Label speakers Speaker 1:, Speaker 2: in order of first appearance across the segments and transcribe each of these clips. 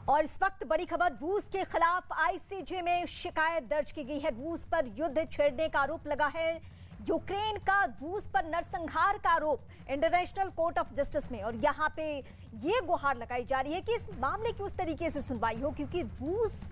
Speaker 1: और इस वक्त बड़ी खबर, रूस के खिलाफ आईसीजे में शिकायत दर्ज की गई है। रूस पर युद्ध छेड़ने का आरोप लगा है यूक्रेन का, रूस पर नरसंहार का आरोप इंटरनेशनल कोर्ट ऑफ जस्टिस में। और यहाँ पे ये गुहार लगाई जा रही है कि इस मामले की उस तरीके से सुनवाई हो, क्योंकि रूस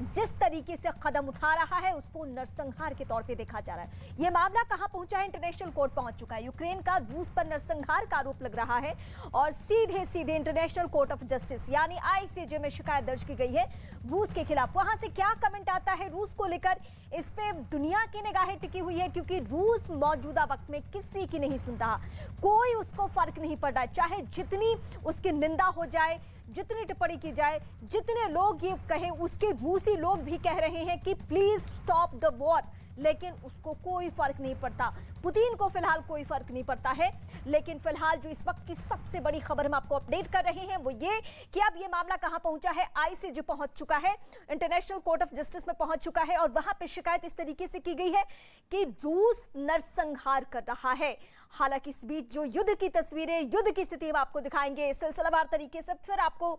Speaker 1: जिस तरीके से कदम उठा रहा है उसको नरसंहार के तौर पे देखा जा रहा है। यह मामला कहां पहुंचा है? इंटरनेशनल कोर्ट पहुंच चुका है। यूक्रेन का रूस पर नरसंहार का आरोप लग रहा है और सीधे सीधे इंटरनेशनल कोर्ट ऑफ जस्टिस यानी आईसीजे में शिकायत दर्ज की गई है रूस के खिलाफ। वहां से क्या कमेंट आता है रूस को लेकर, इस पे दुनिया की निगाहें टिकी हुई है, क्योंकि रूस मौजूदा वक्त में किसी की नहीं सुन रहा। कोई उसको फर्क नहीं पड़ रहा है, चाहे जितनी उसकी निंदा हो जाए, जितनी टिप्पणी की जाए, जितने लोग ये कहें, उसके रूसी लोग भी कह रहे हैं कि प्लीज स्टॉप द वॉर, लेकिन उसको कोई फर्क नहीं पड़ता। पुतिन को फिलहाल कोई फर्क नहीं पड़ता है। लेकिन फिलहाल जो इस वक्त की सबसे बड़ी खबर हम आपको अपडेट कर रहे हैं वो ये कि अब ये मामला कहां पहुंचा है। आईसीजे पहुंच चुका है, इंटरनेशनल कोर्ट ऑफ जस्टिस में पहुंच चुका है और वहां पे शिकायत इस तरीके से की गई है कि रूस नरसंहार कर रहा है। हालांकि इस बीच जो युद्ध की तस्वीरें, युद्ध की स्थिति हम आपको दिखाएंगे सिलसिलावार तरीके से, फिर आपको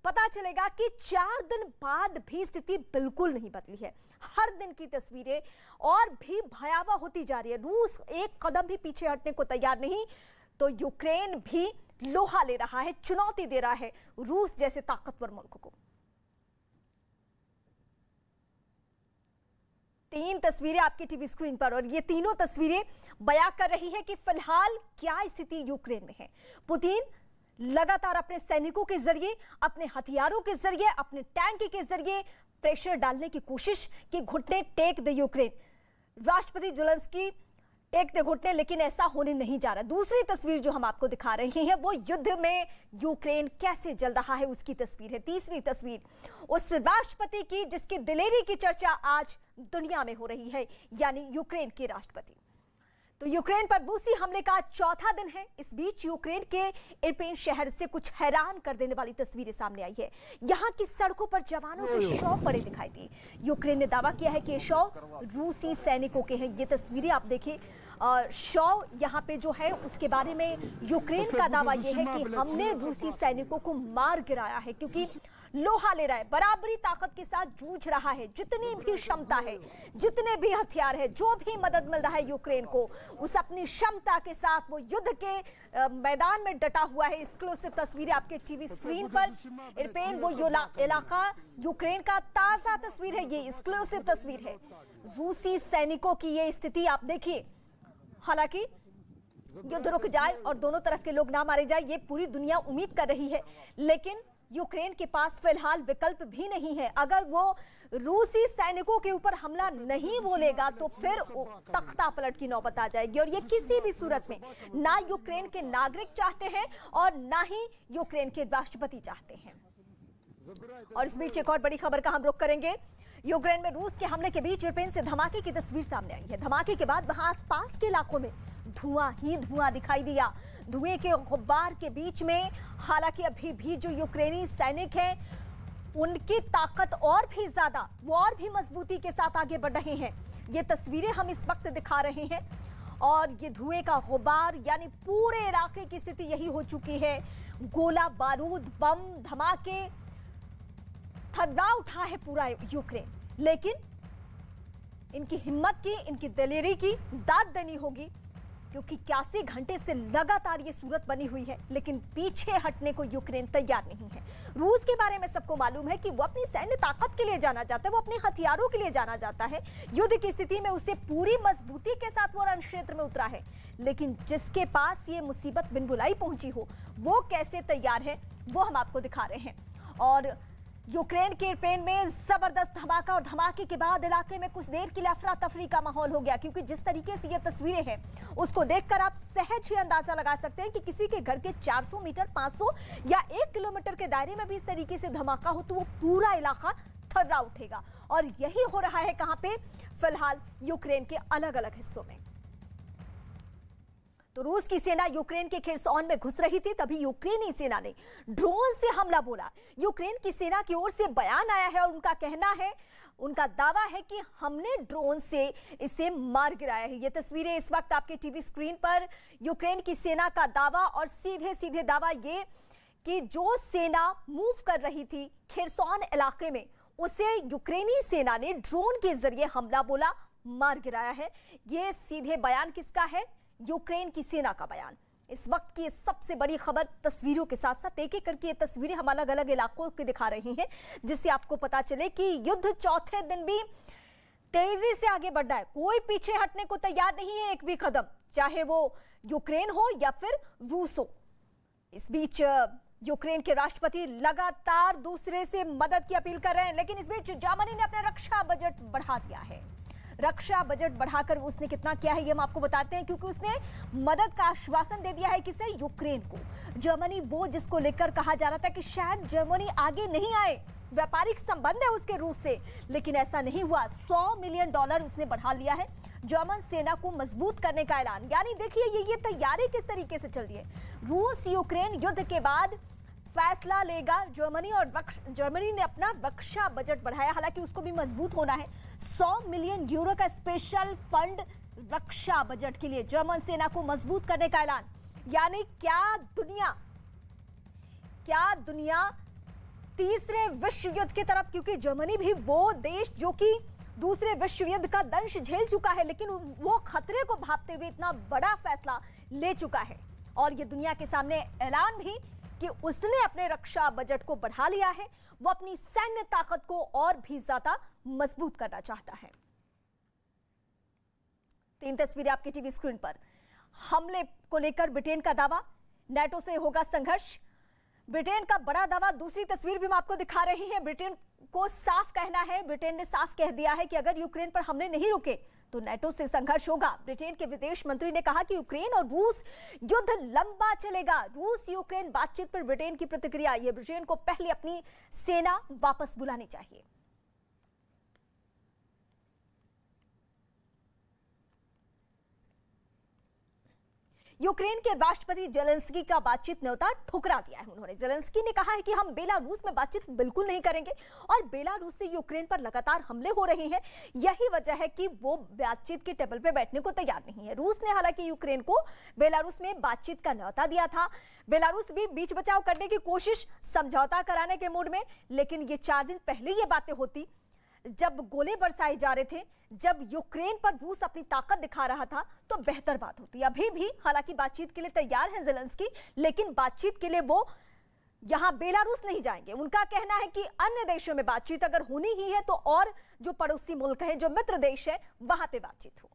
Speaker 1: पता चलेगा कि 4 दिन बाद भी स्थिति बिल्कुल नहीं बदली है। हर दिन की तस्वीरें और भी भयावह होती जा रही है। रूस एक कदम भी पीछे हटने को तैयार नहीं, तो यूक्रेन भी लोहा ले रहा है, चुनौती दे रहा है रूस जैसे ताकतवर मुल्क को। 3 तस्वीरें आपकी टीवी स्क्रीन पर और ये तीनों तस्वीरें बयां कर रही है कि फिलहाल क्या स्थिति यूक्रेन में है। पुतिन लगातार अपने सैनिकों के जरिए, अपने हथियारों के जरिए, अपने टैंक के जरिए प्रेशर डालने की कोशिश कि घुटने टेक दे यूक्रेन। राष्ट्रपति ज़ेलेंस्की टेक दे घुटने, लेकिन ऐसा होने नहीं जा रहा। दूसरी तस्वीर जो हम आपको दिखा रहे हैं वो युद्ध में यूक्रेन कैसे जल रहा है उसकी तस्वीर है। तीसरी तस्वीर उस राष्ट्रपति की जिसकी दिलेरी की चर्चा आज दुनिया में हो रही है, यानी यूक्रेन के राष्ट्रपति। तो यूक्रेन पर रूसी हमले का 4था दिन है। इस बीच यूक्रेन के इरपिन शहर से कुछ हैरान कर देने वाली तस्वीरें सामने आई है। यहाँ की सड़कों पर जवानों के शव पड़े दिखाई दिए। यूक्रेन ने दावा किया है कि ये शव रूसी सैनिकों के हैं। ये तस्वीरें आप देखिए, शव यहाँ पे जो है उसके बारे में यूक्रेन का दावा यह है कि हमने रूसी सैनिकों को मार गिराया है, क्योंकि लोहा ले रहा है, बराबरी ताकत के साथ जूझ रहा है। जितनी भी क्षमता है, जितने भी हथियार है, जो भी मदद मिल रहा है यूक्रेन को, उस अपनी क्षमता के साथ वो युद्ध के मैदान में डटा हुआ है। एक्सक्लूसिव तस्वीरें आपके टीवी स्क्रीन पर। इरपिन वो इलाका यूक्रेन का ताजा तस्वीर है, ये एक्सक्लूसिव तस्वीर है। रूसी सैनिकों की ये स्थिति आप देखिए। हालांकि युद्ध रुक जाए और दोनों तरफ के लोग ना मारे जाए, ये पूरी दुनिया उम्मीद कर रही है, लेकिन यूक्रेन के पास फिलहाल विकल्प भी नहीं है। अगर वो रूसी सैनिकों के ऊपर हमला नहीं बोलेगा तो फिर तख्ता पलट की नौबत आ जाएगी, और ये किसी भी सूरत में ना यूक्रेन के नागरिक चाहते हैं और ना ही यूक्रेन के राष्ट्रपति चाहते हैं। और इस बीच एक और बड़ी खबर का हम रुख करेंगे। यूक्रेन में रूस के हमले के बीच यूक्रेन से धमाके की तस्वीर सामने आई है। धमाके के बाद वहां आसपास के इलाकों में धुआं ही धुआं दिखाई दिया। धुएं के गुब्बार के बीच में हालांकि अभी भी जो यूक्रेनी सैनिक हैं उनकी ताकत और भी ज्यादा, वो और भी मजबूती के साथ आगे बढ़ रहे हैं। ये तस्वीरें हम इस वक्त दिखा रहे हैं और ये धुएं का गुब्बार, यानी पूरे इलाके की स्थिति यही हो चुकी है। गोला बारूद, बम, धमाके, थर्रा उठा है पूरा यूक्रेन। लेकिन इनकी हिम्मत की, इनकी दिलेरी की दाद देनी होगी, क्योंकि 81 घंटे से लगातार ये सूरत बनी हुई है, लेकिन पीछे हटने को यूक्रेन तैयार नहीं है। रूस के बारे में सबको मालूम है कि वो अपनी सैन्य ताकत के लिए जाना चाहता है, वो अपने हथियारों के लिए जाना चाहता है। युद्ध की स्थिति में उसे पूरी मजबूती के साथ वो रण क्षेत्र में उतरा है, लेकिन जिसके पास ये मुसीबत बिन बुलाई पहुंची हो वो कैसे तैयार है वो हम आपको दिखा रहे हैं। और यूक्रेन के इरपिन में जबरदस्त धमाका, और धमाके के बाद इलाके में कुछ देर के लिए अफरा तफरी का माहौल हो गया, क्योंकि जिस तरीके से ये तस्वीरें हैं उसको देखकर आप सहज ही अंदाजा लगा सकते हैं कि किसी के घर के 400 मीटर, 500 या 1 किलोमीटर के दायरे में भी इस तरीके से धमाका हो तो वो पूरा इलाका थर्रा उठेगा। और यही हो रहा है कहां पे? फिलहाल यूक्रेन के अलग अलग हिस्सों में। तो रूस की सेना यूक्रेन के खिरसौन में घुस रही थी, तभी यूक्रेनी सेना ने ड्रोन से हमला बोला। यूक्रेन की सेना की ओर से बयान आया है और उनका कहना है, उनका दावा है कि हमने ड्रोन से इसे मार गिराया है। ये तस्वीरें इस वक्त आपके टीवी स्क्रीन पर, यूक्रेन की सेना का दावा, और सीधे सीधे दावा ये कि जो सेना मूव कर रही थी खेरसॉन इलाके में, उसे यूक्रेनी सेना ने ड्रोन के जरिए हमला बोला, मार गिराया है। ये सीधे बयान किसका है? यूक्रेन की सेना का बयान। इस वक्त की सबसे बड़ी खबर तस्वीरों के साथ साथ एक एक करके ये तस्वीरें हम अलग अलग इलाकों की दिखा रही हैं, जिससे आपको पता चले कि युद्ध चौथे दिन भी तेजी से आगे बढ़ रहा है। कोई पीछे हटने को तैयार नहीं है एक भी कदम, चाहे वो यूक्रेन हो या फिर रूस हो। इस बीच यूक्रेन के राष्ट्रपति लगातार दूसरे से मदद की अपील कर रहे हैं, लेकिन इस बीच जर्मनी ने अपना रक्षा बजट बढ़ा दिया है। रक्षा बजट बढ़ाकर उसने कितना किया है ये हम आपको बताते हैं, क्योंकि उसने मदद का आश्वासन दे दिया है किसे? यूक्रेन को। जर्मनी वो जिसको लेकर कहा जा रहा था कि शायद जर्मनी आगे नहीं आए, व्यापारिक संबंध है उसके रूस से, लेकिन ऐसा नहीं हुआ। $100 मिलियन उसने बढ़ा लिया है जर्मन सेना को मजबूत करने का ऐलान। यानी देखिए ये तैयारी किस तरीके से चल रही है। रूस यूक्रेन युद्ध के बाद फैसला लेगा जर्मनी, और जर्मनी ने अपना रक्षा बजट बढ़ाया, हालांकि उसको भी मजबूत होना है। €100 मिलियन का स्पेशल फंड रक्षा बजट के लिए जर्मन सेना को मजबूत करने का ऐलान। यानी क्या दुनिया तीसरे विश्व युद्ध की तरफ, क्योंकि जर्मनी भी वो देश जो कि दूसरे विश्व युद्ध का दंश झेल चुका है, लेकिन वो खतरे को भांपते हुए इतना बड़ा फैसला ले चुका है, और ये दुनिया के सामने ऐलान भी कि उसने अपने रक्षा बजट को बढ़ा लिया है। वो अपनी सैन्य ताकत को और भी ज्यादा मजबूत करना चाहता है। 3 तस्वीरें आपकी टीवी स्क्रीन पर। हमले को लेकर ब्रिटेन का दावा, नेटो से होगा संघर्ष, ब्रिटेन का बड़ा दावा। दूसरी तस्वीर भी हम आपको दिखा रहे हैं। ब्रिटेन को साफ कहना है, ब्रिटेन ने साफ कह दिया है कि अगर यूक्रेन पर हमले नहीं रुके तो नेटो से संघर्ष होगा। ब्रिटेन के विदेश मंत्री ने कहा कि यूक्रेन और रूस युद्ध लंबा चलेगा। रूस यूक्रेन बातचीत पर ब्रिटेन की प्रतिक्रिया, ये ब्रिटेन को पहले अपनी सेना वापस बुलानी चाहिए। यूक्रेन के राष्ट्रपति जेलेंस्की का बातचीत न्योता ठुकरा दिया है उन्होंने। जेलेंस्की ने कहा है कि हम बेलारूस में बातचीत बिल्कुल नहीं करेंगे, और बेलारूस से यूक्रेन पर लगातार हमले हो रहे हैं, यही वजह है कि वो बातचीत के टेबल पे बैठने को तैयार नहीं है। रूस ने हालांकि यूक्रेन को बेलारूस में बातचीत का न्योता दिया था। बेलारूस भी बीच बचाव करने की कोशिश, समझौता कराने के मूड में, लेकिन ये 4 दिन पहले ये बातें होती जब गोले बरसाए जा रहे थे, जब यूक्रेन पर रूस अपनी ताकत दिखा रहा था, तो बेहतर बात होती। अभी भी हालांकि बातचीत के लिए तैयार हैं जेलेंस्की, लेकिन बातचीत के लिए वो यहां बेलारूस नहीं जाएंगे। उनका कहना है कि अन्य देशों में बातचीत अगर होनी ही है तो और जो पड़ोसी मुल्क है, जो मित्र देश है, वहां पे बातचीत हो।